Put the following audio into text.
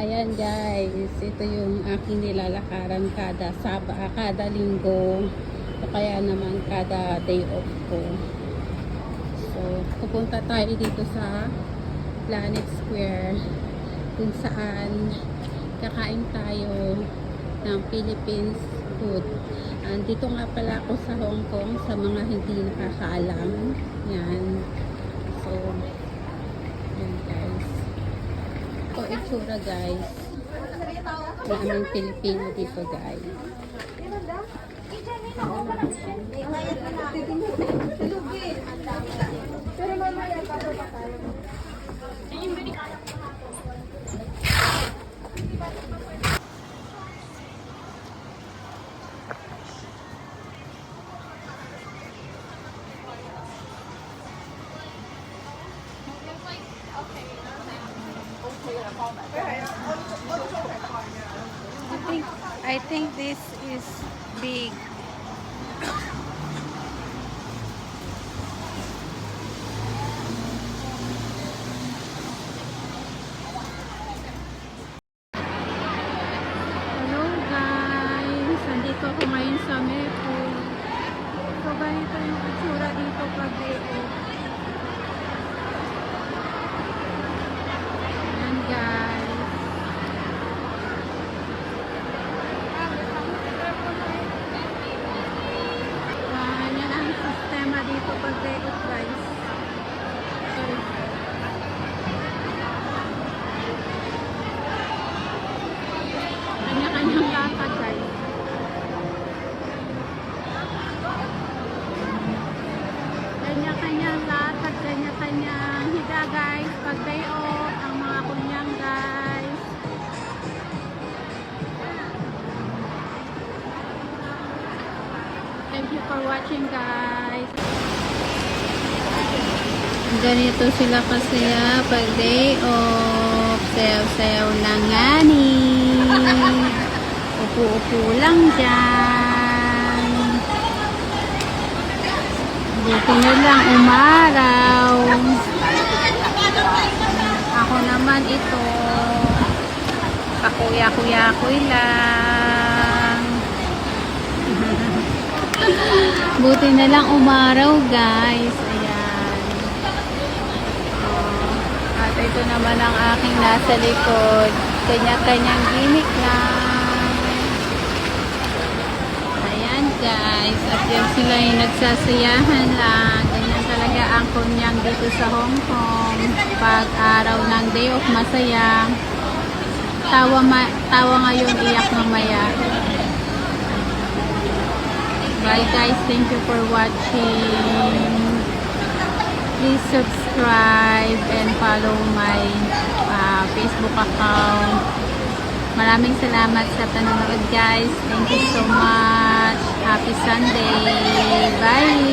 Ayan guys, ito yung aking nilalakaran kada linggo o kaya naman kada day off ko. So, pupunta tayo dito sa Planet Square kung saan kakain tayo ng Philippines food. Dito nga pala ako sa Hong Kong sa mga hindi nakakaalam. Yan. So, yan guys. Ito itsura guys. Maraming Pilipino dito guys. Pero mamaya pa tayo. I think this is big. Hello guys, nandito ako ngayon sa Mepo. So ganito yung itsura dito pag day off. Ayan guys. Yan ang sistema dito pag day off guys. Sorry. Kanya-kanyang lakad guys. Kanya-kanyang lakad, kanya-kanyang higa guys. Pag day off, ang mga kunyang guys. Thank you for watching guys. Ganito sila kasaya pag day off. Sayaw-sayaw lang ngani. Upo-upo lang dyan. Buti na lang umaraw. Ako naman ito. Pakuya-kuya-kuy lang. Buti na lang umaraw guys. Ayan. At ito naman ang aking nasa likod. Kanya-kanyang gimmick lang. Ayan guys. At yan sila yung nagsasayahan lang. Ganyan talaga ang kunyang dito sa Hong Kong. Pag araw ng day off, masaya. Tawa ngayon, iyak mamaya. Bye guys, thank you for watching. Please subscribe and follow my Facebook account. Maraming salamat sa panonood guys. Thank you so much. Happy Sunday. Bye.